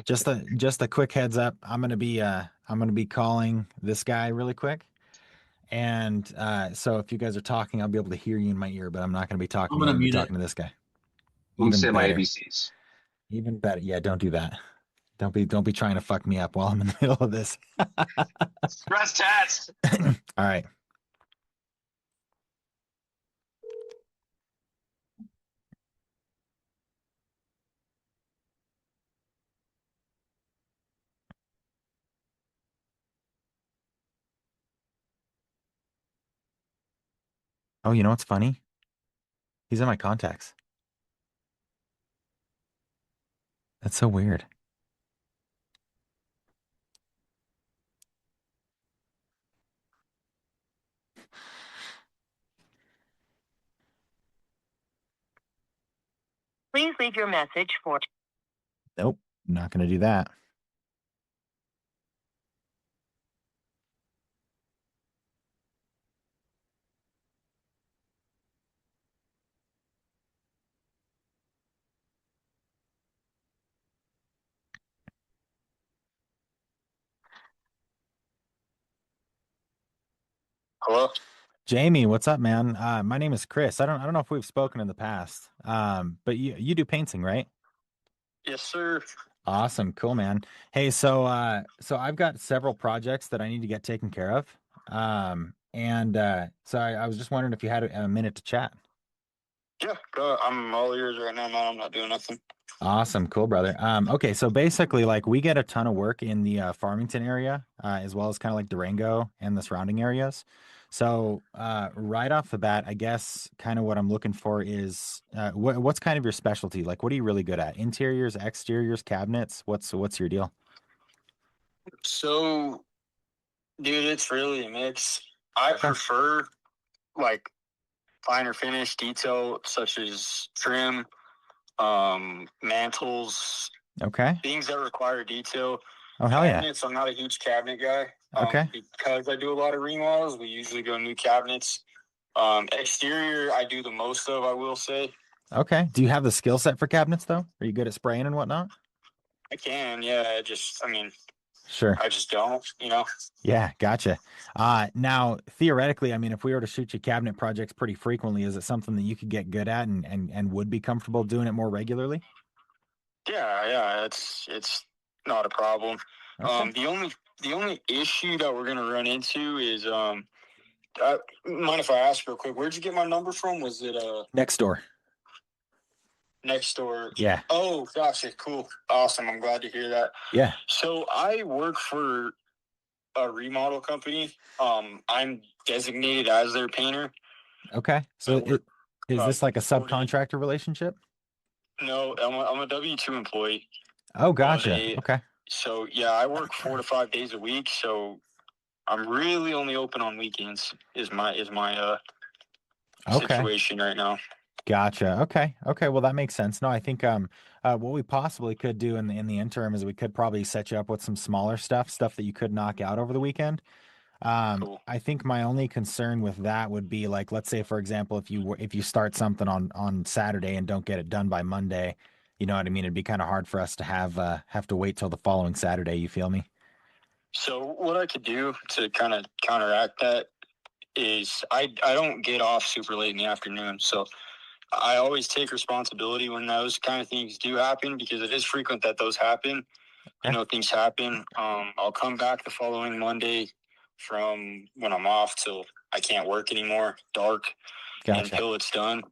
Just a quick heads up. I'm gonna be calling this guy really quick. And so if you guys are talking, I'll be able to hear you in my ear, but I'm not gonna be I'm talking to you. gonna I'm gonna be mute it. talking to this guy. Let me Even say my better. ABCs. Even better. Yeah, don't do that. Don't be trying to fuck me up while I'm in the middle of this. Stress test. All right. Oh, you know what's funny? He's in my contacts. That's so weird. Please leave your message for. Nope, not gonna do that. Hello? Jamie, what's up, man? My name is Chris. I don't know if we've spoken in the past. But you do painting, right? Yes, sir. Awesome, cool, man. Hey, so I've got several projects that I need to get taken care of. And so I was just wondering if you had a minute to chat. Yeah, go. I'm all ears right now, man. I'm not doing nothing. Awesome, cool, brother. Okay, so basically, like we get a ton of work in the Farmington area, as well as kind of like Durango and the surrounding areas. So, right off the bat, I guess kind of what I'm looking for is what's kind of your specialty? Like, what are you really good at? Interiors, exteriors, cabinets? What's your deal? So, dude, it's really a mix. I Okay. prefer like finer finish detail such as trim, mantles, Okay. things that require detail. Oh, hell yeah. Cabinets, I'm not a huge cabinet guy. Okay. Because I do a lot of remodels, we usually go new cabinets. Exterior, I do the most of, I will say. Okay. Do you have the skill set for cabinets though? Are you good at spraying and whatnot? I can, yeah. I mean, Sure. I just don't. Yeah, gotcha. Now theoretically, I mean, if we were to shoot you cabinet projects pretty frequently, is it something that you could get good at and would be comfortable doing it more regularly? Yeah, it's not a problem. Okay. The only issue that we're gonna run into is mind if I ask real quick, where'd you get my number from? Was it Next door. next door? Yeah. Oh, gotcha, cool, awesome. I'm glad to hear that. Yeah. So I work for a remodel company. I'm designated as their painter. Okay. I So work is this like a 40. subcontractor relationship? No, I'm a W-2 employee Oh, of gotcha. a. Okay. So yeah, I work 4 to 5 days a week. So I'm really only open on weekends. Is my Okay. situation right now. Gotcha. Okay. Okay. Well, that makes sense. No, I think what we possibly could do in the interim is we could probably set you up with some smaller stuff that you could knock out over the weekend. Cool. I think my only concern with that would be like, let's say, for example, if you start something on Saturday and don't get it done by Monday, you know what I mean? It'd be kind of hard for us to have to wait till the following Saturday. You feel me? So what I could do to kind of counteract that is I don't get off super late in the afternoon. So I always take responsibility when those kind of things do happen because it is frequent that those happen. Okay. Things happen. I'll come back the following Monday from when I'm off till I can't work anymore, dark, Gotcha. until it's done.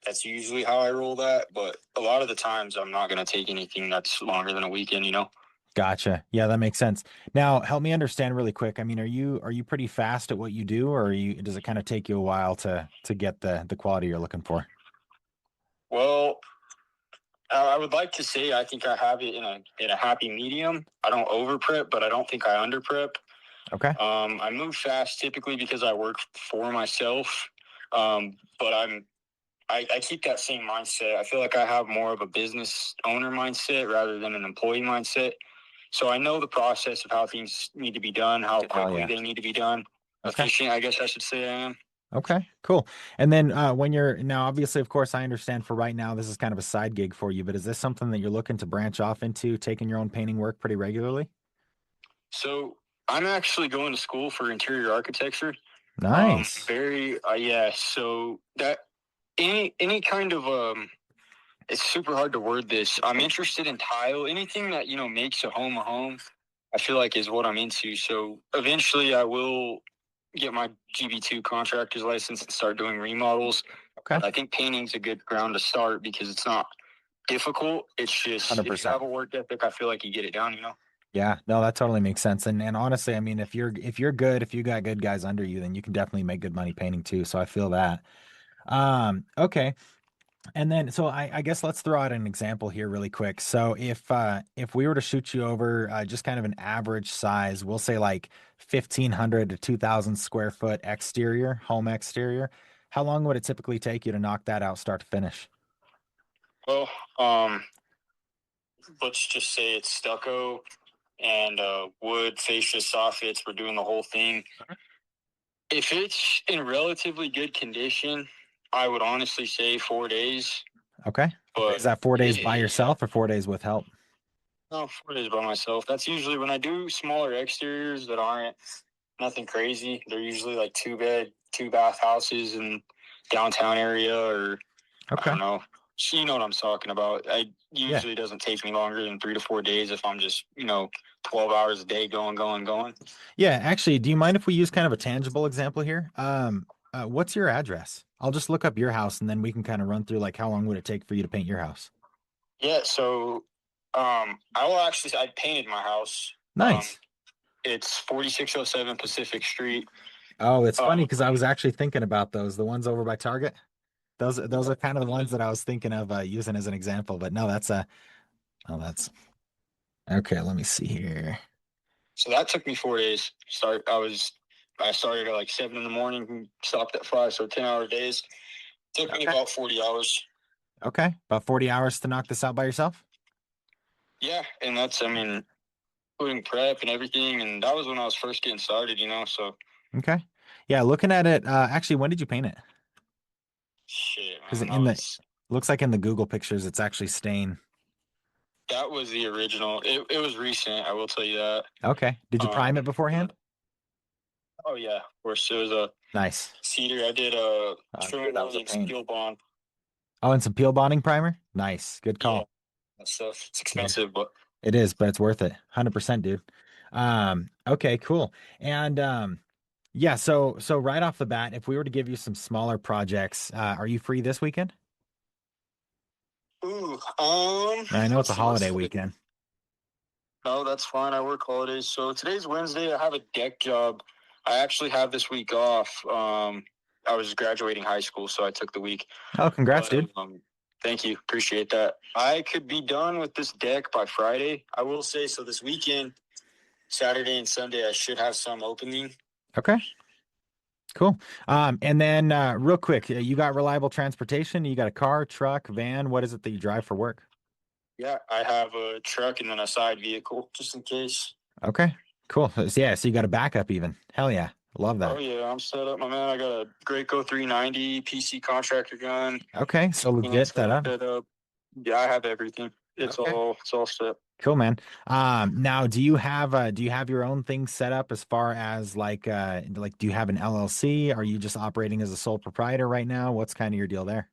That's usually how I roll that. But a lot of the times, I'm not going to take anything that's longer than a weekend. Gotcha. Yeah, that makes sense. Now, help me understand really quick. I mean, are you pretty fast at what you do, or does it kind of take you a while to get the quality you're looking for? Well, I would like to say I think I have it in a happy medium. I don't over prep, but I don't think I under prep. Okay. I move fast typically because I work for myself. But I keep that same mindset. I feel like I have more of a business owner mindset rather than an employee mindset. So I know the process of how things need to be done, how Hell quickly yeah. they need to be done. Okay. Efficient, I guess I should say I am. Okay, cool. And then when you're now, obviously, of course, I understand for right now, this is kind of a side gig for you, but is this something that you're looking to branch off into, taking your own painting work pretty regularly? So I'm actually going to school for interior architecture. Nice. Very yeah. So that any kind of it's super hard to word this. I'm interested in tile. Anything that makes a home. I feel like is what I'm into. So eventually, I will get my GB2 contractor's license and start doing remodels. Okay. But I think painting's a good ground to start because it's not difficult. It's just if you 100%. have a work ethic, I feel like you get it down. Yeah, no, that totally makes sense. And honestly, I mean, if you're good, if you got good guys under you, then you can definitely make good money painting too. So I feel that. Okay. And then so I guess let's throw out an example here really quick. So if we were to shoot you over just kind of an average size, we'll say like 1,500 to 2,000 square foot exterior, home exterior, how long would it typically take you to knock that out start to finish? Well, um, let's just say it's stucco and wood fascia soffits. We're doing the whole thing. If it's in relatively good condition, I would honestly say 4 days. Okay. Is But that 4 days by yeah, yourself or 4 days with help? no, 4 days by myself. That's usually when I do smaller exteriors that aren't nothing crazy. They're usually like 2 bed, 2 bath houses in downtown area, or I Okay. don't know. So you know what I'm talking about. I Yeah. usually doesn't take me longer than 3 to 4 days if I'm just 12 hours a day going. Yeah, actually, do you mind if we use kind of a tangible example here? What's your address? I'll just look up your house and then we can kind of run through like how long would it take for you to paint your house? Yeah. So I painted my house. Um, Nice. it's 4607 Pacific Street. Oh, it's funny Um, because I was actually thinking about those, the ones over by Target. Those are kind of the ones that I was thinking of using as an example. But no, oh, that's okay. Let me see here. so that took me 4 days. I started at like 7 in the morning, stopped at 5, so 10-hour days. Took me Okay. about 40 hours. Okay, about 40 hours to knock this out by yourself. Yeah, and that's including prep and everything, and that was when I was first getting started. So Okay. Yeah, looking at it, actually, when did you paint it? shit, Because man, in the looks like in the Google pictures, it's actually stain. that was the original. It was recent, I will tell you that. Okay. Did you prime it Yeah. beforehand? Oh yeah, of course it was a Nice. cedar. I did Knew trim that was a welding pain. steel bond. Oh, and some peel bonding primer. Nice. Good Yeah, call. that stuff. It's Yeah, expensive, but it is, but it's worth it. 100%, dude. Okay, cool. And yeah, so right off the bat, if we were to give you some smaller projects, are you free this weekend? ooh, I know it's let's a see what's holiday today. weekend. No, that's fine. I work holidays. So today's Wednesday. I have a deck job. I actually have this week off. I was graduating high school, so I took the week. Oh, congrats, But dude. thank you, appreciate that. I could be done with this deck by Friday. I will say so. This weekend, Saturday and Sunday, I should have some opening. Okay, cool. And then real quick, you got reliable transportation? You got a car, truck, van? What is it that you drive for work? Yeah, I have a truck and then a side vehicle just in case. Okay, cool. Yeah, so you got a backup even. Hell yeah. Love Oh that. yeah, I'm set up, my man. I got a Graco 390 PC contractor gun. Okay, so legit Set setup. up. Yeah, I have everything. Okay. It's all set. Cool, man. Now do you have your own thing set up as far as like do you have an LLC? Are you just operating as a sole proprietor right now? What's kind of your deal there?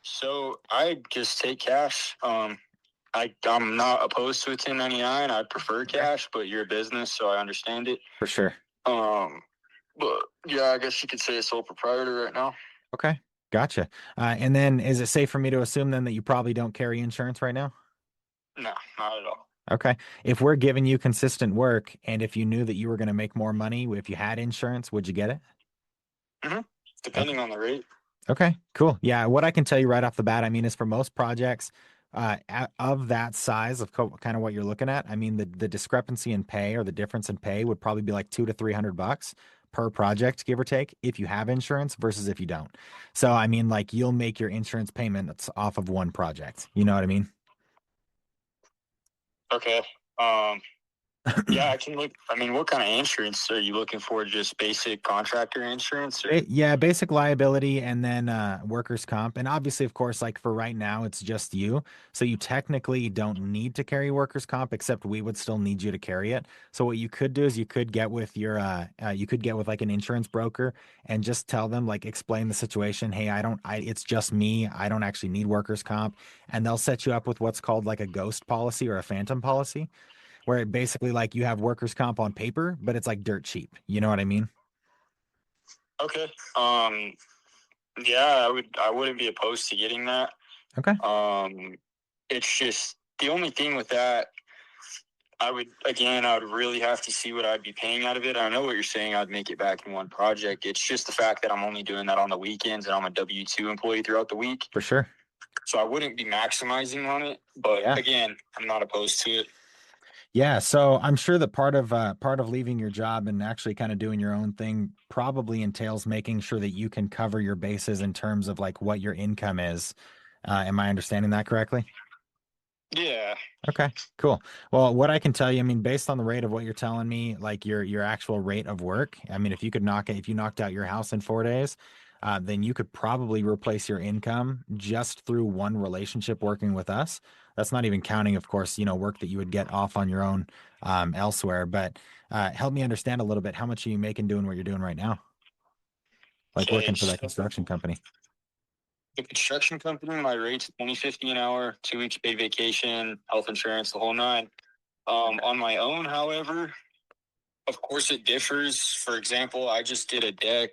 So I just take cash. I'm not opposed to a 1099. I prefer Okay. cash, but you're a business, so I understand it. For sure. Um, but yeah, I guess you could say a sole proprietor right now. Okay. Gotcha. And then is it safe for me to assume then that you probably don't carry insurance right now? No, not at all. Okay. If we're giving you consistent work and if you knew that you were going to make more money if you had insurance, would you get it? hmm Okay. Depending on the rate. Okay, cool. Yeah, what I can tell you right off the bat, I mean, is for most projects of that size of kind of what you're looking at, I mean, the discrepancy in pay or the difference in pay would probably be like 200 to 300 bucks per project, give or take, if you have insurance versus if you don't. So, I mean, like you'll make your insurance payments off of one project. You know what I mean? Okay. Um, Yeah, I can look. I mean, what kind of insurance are you looking for? Just basic contractor insurance, or Yeah, basic liability and then workers' comp. And obviously, of course, like for right now, it's just you. So you technically don't need to carry workers' comp, except we would still need you to carry it. So what you could do is you could get with you could get with like an insurance broker and just tell them, like, explain the situation. Hey, it's just me. I don't actually need workers' comp. And they'll set you up with what's called like a ghost policy or a phantom policy, where it basically like you have workers' comp on paper, but it's like dirt cheap. You know what I mean? okay. Yeah, I wouldn't be opposed to getting that. Okay. It's just the only thing with that. I would really have to see what I'd be paying out of it. I know what you're saying. I'd make it back in one project. It's just the fact that I'm only doing that on the weekends and I'm a W-2 employee throughout the week. For sure. So I wouldn't be maximizing on it. But Yeah. again, I'm not opposed to it. Yeah, so I'm sure that part of leaving your job and actually kind of doing your own thing probably entails making sure that you can cover your bases in terms of like what your income is. Am I understanding that correctly? Yeah. Okay, cool. Well, what I can tell you, I mean, based on the rate of what you're telling me, like your actual rate of work, I mean, if you knocked out your house in 4 days, then you could probably replace your income just through one relationship working with us. That's not even counting, of course, work that you would get off on your own elsewhere. But help me understand a little bit. How much are you making doing what you're doing right now, like Okay. working for that So construction company? the construction company, my rate's $20.50 an hour, 2 weeks paid vacation, health insurance, the whole nine. On my own, however, of course it differs. For example, I just did a deck.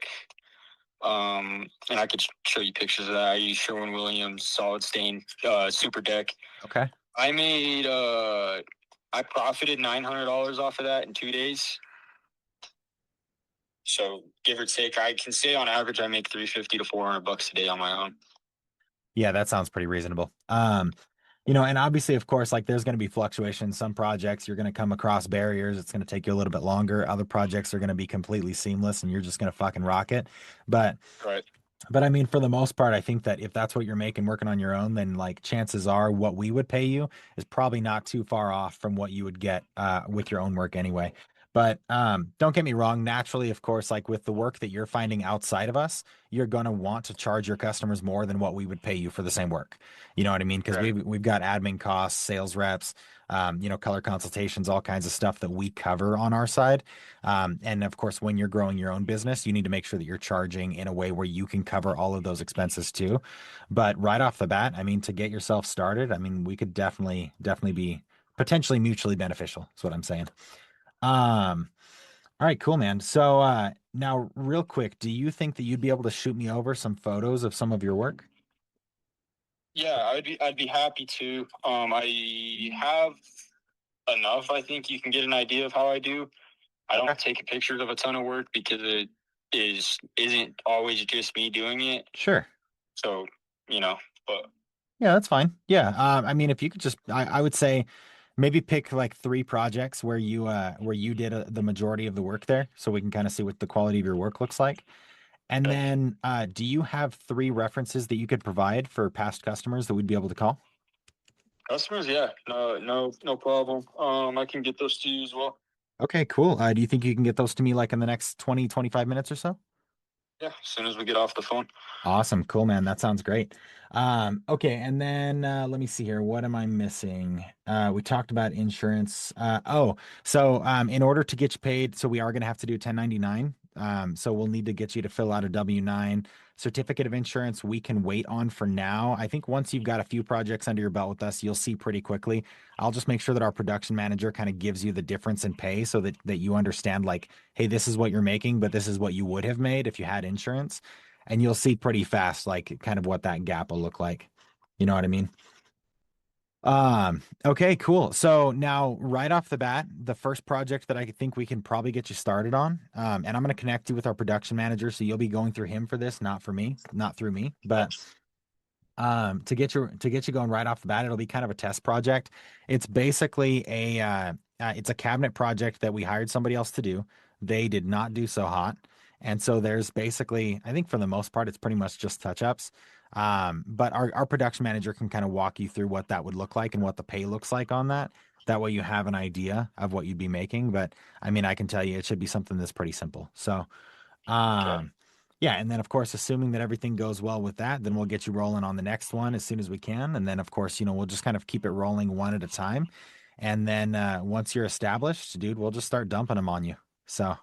And I could show you pictures of that. I used Sherwin-Williams solid stain super deck. Okay. I made I profited $900 off of that in 2 days. So give or take, I can say on average I make 350 to $400 a day on my own. Yeah, that sounds pretty reasonable. And obviously, of course, like there's going to be fluctuations. Some projects you're going to come across barriers. It's going to take you a little bit longer. Other projects are going to be completely seamless and you're just going to fucking rock it. But Right. but I mean, for the most part, I think that if that's what you're making working on your own, then like chances are what we would pay you is probably not too far off from what you would get with your own work anyway. But don't get me wrong, naturally, of course, like with the work that you're finding outside of us, you're gonna want to charge your customers more than what we would pay you for the same work. You know what I mean? Because Right. we've got admin costs, sales reps, color consultations, all kinds of stuff that we cover on our side. And of course, when you're growing your own business, you need to make sure that you're charging in a way where you can cover all of those expenses too. But right off the bat, I mean, to get yourself started, I mean, we could definitely be potentially mutually beneficial. Is what I'm saying. Um, all right, cool, man. So now, real quick, do you think that you'd be able to shoot me over some photos of some of your work? Yeah, I'd be happy to. I have enough. I think you can get an idea of how I do. I Okay. don't take pictures of a ton of work because it isn't always just me doing it. Sure. So, you know, but Yeah, that's fine. Yeah. I mean, if you could just, I would say maybe pick like three projects where you did the majority of the work there, so we can kind of see what the quality of your work looks like. And okay. then, do you have three references that you could provide for past customers that we'd be able to call? Customers, yeah, no problem. I can get those to you as well. Okay, cool. Do you think you can get those to me like in the next 25 minutes or so? Yeah, as soon as we get off the phone. Awesome. Cool, man. That sounds great. Okay, and then let me see here. What am I missing? We talked about insurance. In order to get you paid, so we are going to have to do 1099. So we'll need to get you to fill out a W-9. Certificate of insurance, we can wait on for now. I think once you've got a few projects under your belt with us, you'll see pretty quickly. I'll just make sure that our production manager kind of gives you the difference in pay so that you understand like, hey, this is what you're making, but this is what you would have made if you had insurance, and you'll see pretty fast like kind of what that gap will look like. You know what I mean? Okay, cool. So now right off the bat, the first project that I think we can probably get you started on, and I'm going to connect you with our production manager, so you'll be going through him for this, not for me, not through me, but to get you going right off the bat, it'll be kind of a test project. It's basically it's a cabinet project that we hired somebody else to do. They did not do so hot. And so there's basically, I think for the most part, it's pretty much just touch ups. But our production manager can kind of walk you through what that would look like and what the pay looks like on that. That way you have an idea of what you'd be making. But I mean, I can tell you it should be something that's pretty simple. So, Okay. um, yeah, and then of course, assuming that everything goes well with that, then we'll get you rolling on the next one as soon as we can. And then of course, we'll just kind of keep it rolling one at a time. And then once you're established, dude, we'll just start dumping them on you. So,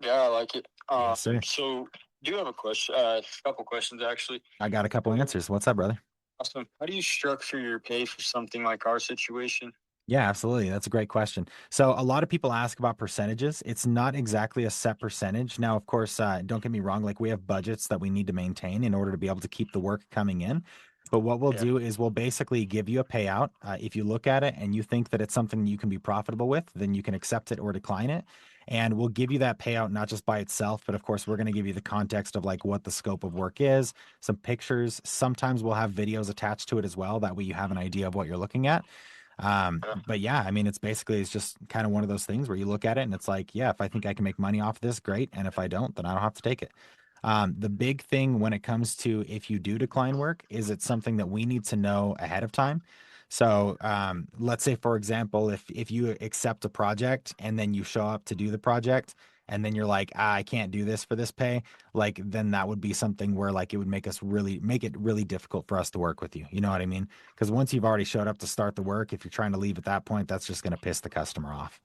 Yeah, I like it. yes, sir. So do you have a question? A couple questions actually. I got a couple answers. What's up, brother? Awesome. How do you structure your pay for something like our situation? Yeah, absolutely. That's a great question. So, a lot of people ask about percentages. It's not exactly a set percentage. Now, of course, don't get me wrong, like we have budgets that we need to maintain in order to be able to keep the work coming in. But what we'll Yeah. do is we'll basically give you a payout. If you look at it and you think that it's something you can be profitable with, then you can accept it or decline it. And we'll give you that payout not just by itself, but of course, we're going to give you the context of like what the scope of work is, some pictures. Sometimes we'll have videos attached to it as well. That way you have an idea of what you're looking at. But yeah, I mean, it's just kind of one of those things where you look at it and it's like, yeah, if I think I can make money off this, great. And if I don't, then I don't have to take it. The big thing when it comes to if you do decline work is it's something that we need to know ahead of time. So let's say, for example, if you accept a project and then you show up to do the project and then you're like, I can't do this for this pay, like then that would be something where like it would make it really difficult for us to work with you. You know what I mean? Because once you've already showed up to start the work, if you're trying to leave at that point, that's just going to piss the customer off.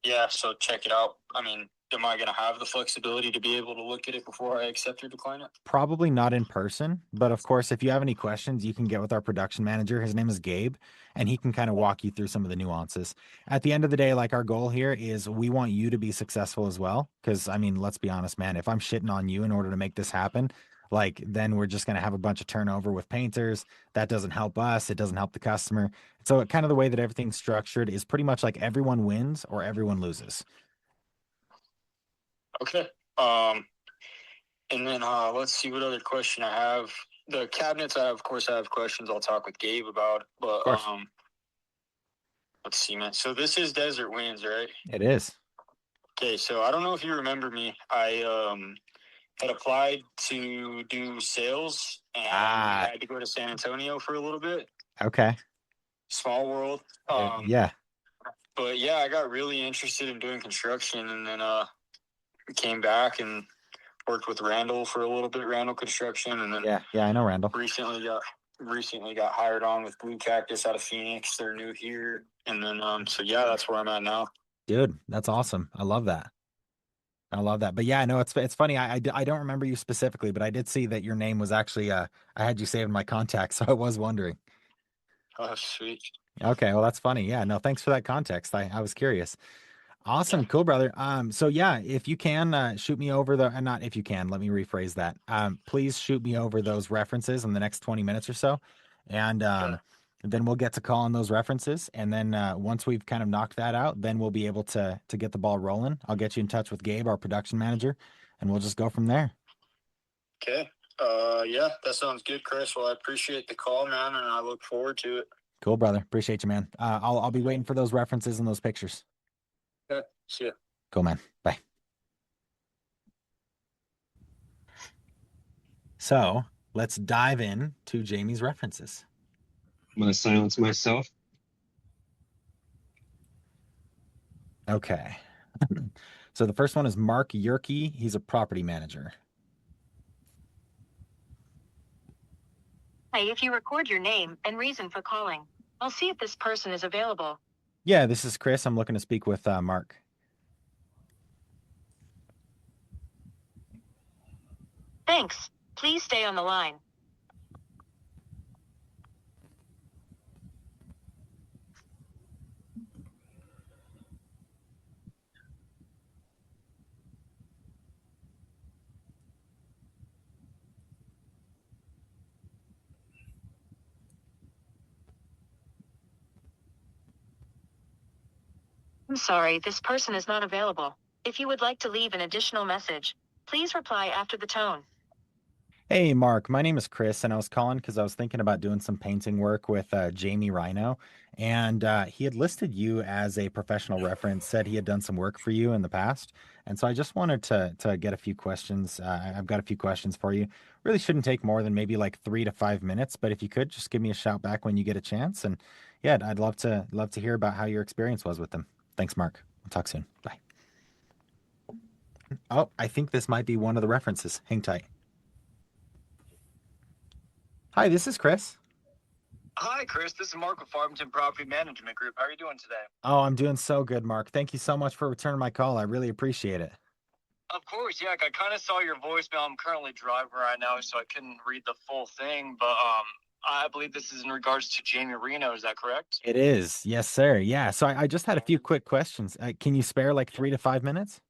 Yeah, so check it out. I mean, am I going to have the flexibility to be able to look at it before I accept or decline it? Probably not in person, but of course, if you have any questions, you can get with our production manager. His name is Gabe, and he can kind of walk you through some of the nuances. At the end of the day, like our goal here is we want you to be successful as well. Because, I mean, let's be honest, man, if I'm shitting on you in order to make this happen, like then we're just going to have a bunch of turnover with painters. That doesn't help us, it doesn't help the customer. So, kind of the way that everything's structured is pretty much like everyone wins or everyone loses. Okay. And then let's see what other question I have. The cabinets, of course, I have questions I'll talk with Gabe about. But Of course, let's see, man. So this is Desert Winds, right? it is. Okay, so I don't know if you remember me. I had applied to do sales, and Ah, I had to go to San Antonio for a little bit. okay. Small world. Yeah. But yeah, I got really interested in doing construction, and then came back and worked with Randall for a little bit, Randall Construction, and then Yeah, I know Randall. recently got hired on with Blue Cactus out of Phoenix. They're new here, and then so yeah, that's where I'm at now. Dude, that's awesome. I love that. I love that. But yeah, no, it's funny. I don't remember you specifically, but I did see that your name was actually I had you saved in my contacts, so I was wondering. Oh, sweet. Okay, well that's funny. Yeah, no, thanks for that context. I was curious. Yeah. Awesome, cool, brother. So yeah, if you can shoot me over the not if you can, let me rephrase that. Please shoot me over those references in the next 20 minutes or so. And Okay. then we'll get to call on those references. And then once we've kind of knocked that out, then we'll be able to get the ball rolling. I'll get you in touch with Gabe, our production manager, and we'll just go from there. Okay. Yeah, that sounds good, Chris. Well, I appreciate the call, man, and I look forward to it. Cool, brother. Appreciate you, man. I'll be waiting for those references and those pictures. Okay. See ya. Cool, man. Bye. So let's dive in to Jamie's references. I'm going to silence myself. Okay. So the first one is Mark Yerke. He's a property manager. Hi, if you record your name and reason for calling, I'll see if this person is available. Yeah, this is Chris. I'm looking to speak with Mark. Thanks. Please stay on the line. I'm sorry, this person is not available. If you would like to leave an additional message, please reply after the tone. Hey, Mark, my name is Chris, and I was calling because I was thinking about doing some painting work with Jamie Rhino, and he had listed you as a professional reference, said he had done some work for you in the past, and so I just wanted to get a few questions. I've got a few questions for you. Really shouldn't take more than maybe like 3 to 5 minutes, but if you could just give me a shout back when you get a chance, and yeah, I'd love to hear about how your experience was with them. Thanks, Mark. We'll talk soon. Bye. Oh, I think this might be one of the references. Hang tight. Hi, this is Chris. Hi, Chris. This is Mark with Farmington Property Management Group. How are you doing today? Oh, I'm doing so good, Mark. Thank you so much for returning my call. I really appreciate it. Of course, yeah. I kind of saw your voicemail. I'm currently driving right now, so I couldn't read the full thing. But I believe this is in regards to Jamie Reno. Is that correct? It is. Yes, sir. Yeah. So I just had a few quick questions. Can you spare like 3 to 5 minutes?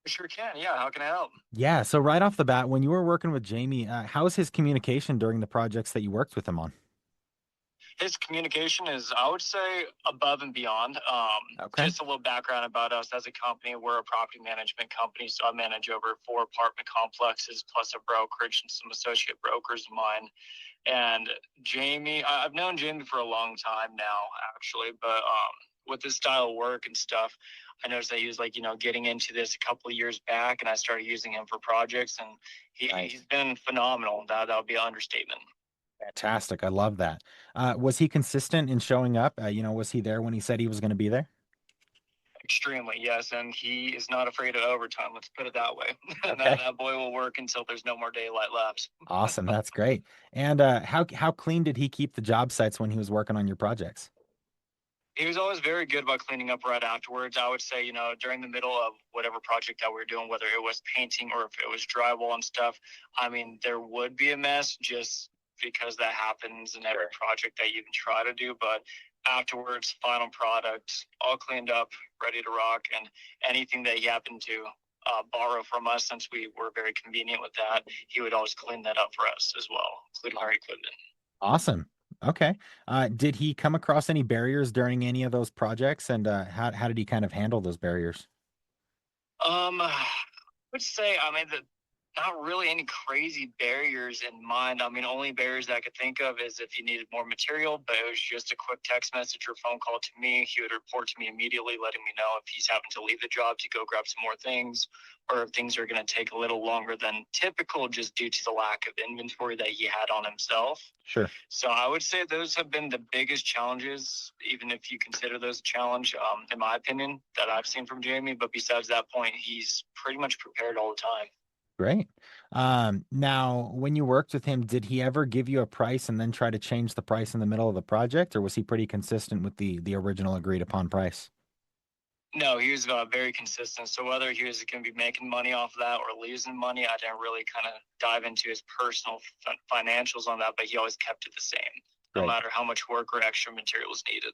Sure can. Yeah. How can I help? Yeah. So right off the bat, when you were working with Jamie, how was his communication during the projects that you worked with him on? His communication is, I would say, above and beyond. Okay. Just a little background about us as a company. We're a property management company, so I manage over 4 apartment complexes plus a brokerage and some associate brokers of mine. And Jamie, I've known Jamie for a long time now, actually, but with his style of work and stuff, I noticed that he was like, getting into this a couple of years back, and I started using him for projects, and Nice. he's been phenomenal. That would be an understatement. Fantastic. I love that. Was he consistent in showing up? Was he there when he said he was going to be there? Extremely, yes, and he is not afraid of overtime. Let's put it that way. Okay. That boy will work until there's no more daylight left. Awesome. That's great. And how clean did he keep the job sites when he was working on your projects? He was always very good about cleaning up right afterwards. I would say, during the middle of whatever project that we were doing, whether it was painting or if it was drywall and stuff, I mean, there would be a mess just because that happens in every project that you can try to do. But afterwards, final product, all cleaned up, ready to rock. And anything that he happened to borrow from us, since we were very convenient with that, he would always clean that up for us as well, including our equipment. Awesome. Okay. Did he come across any barriers during any of those projects, and how did he kind of handle those barriers? I would say, I mean, not really any crazy barriers in mind. I mean, only barriers that I could think of is if he needed more material, but it was just a quick text message or phone call to me. He would report to me immediately, letting me know if he's having to leave the job to go grab some more things, or if things are going to take a little longer than typical just due to the lack of inventory that he had on himself. Sure. So I would say those have been the biggest challenges, even if you consider those a challenge, in my opinion, that I've seen from Jamie. But besides that point, he's pretty much prepared all the time. Great. Now, when you worked with him, did he ever give you a price and then try to change the price in the middle of the project, or was he pretty consistent with the original agreed upon price? No, he was very consistent. So whether he was going to be making money off of that or losing money, I didn't really kind of dive into his personal financials on that, but he always kept it the same, no Great. matter how much work or extra materials needed.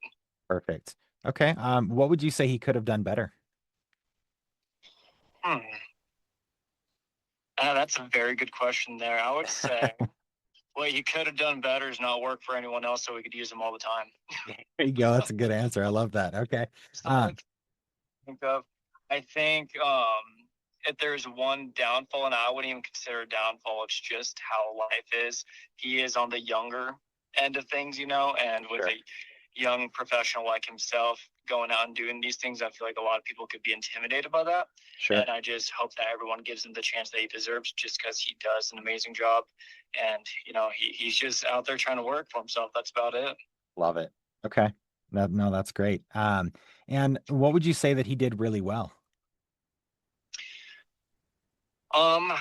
Perfect. Okay. What would you say he could have done better? Hmm. That's a very good question there. I would say what he could have done better is not work for anyone else so we could use him all the time. There you go. That's a good answer. I love that. Okay. So think of. I think if there's one downfall, and I wouldn't even consider a downfall, it's just how life is. He is on the younger end of things, and with Sure. a young professional like himself going out and doing these things, I feel like a lot of people could be intimidated by that. Sure. And I just hope that everyone gives him the chance that he deserves just because he does an amazing job. And, he's just out there trying to work for himself. That's about it. Love it. Okay. No, that's great. And what would you say that he did really well? Um,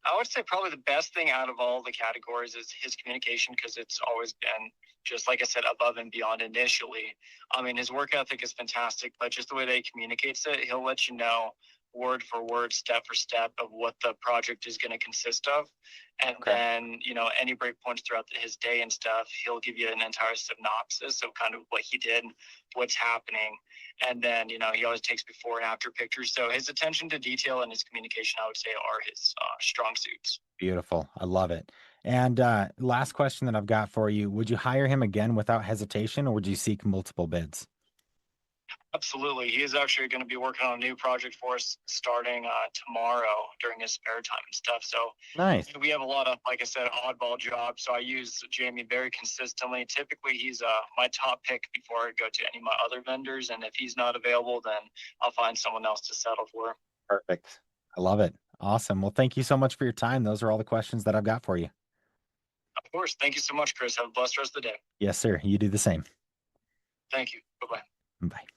I would say probably the best thing out of all the categories is his communication, because it's always been, just like I said, above and beyond initially. I mean, his work ethic is fantastic, but just the way that he communicates it, he'll let you know word for word, step for step of what the project is going to consist of. And Okay. then, any breakpoints throughout his day and stuff, he'll give you an entire synopsis of kind of what he did, what's happening. And then, he always takes before and after pictures. So his attention to detail and his communication, I would say, are his strong suits. Beautiful. I love it. And last question that I've got for you. Would you hire him again without hesitation, or would you seek multiple bids? Absolutely. He is actually going to be working on a new project for us starting tomorrow during his spare time and stuff. So Nice. we have a lot of, like I said, oddball jobs. So I use Jamie very consistently. Typically, he's my top pick before I go to any of my other vendors. And if he's not available, then I'll find someone else to settle for. Perfect. I love it. Awesome. Well, thank you so much for your time. Those are all the questions that I've got for you. Of course. Thank you so much, Chris. Have a blessed rest of the day. Yes, sir. You do the same. Thank you. Bye-bye. Bye.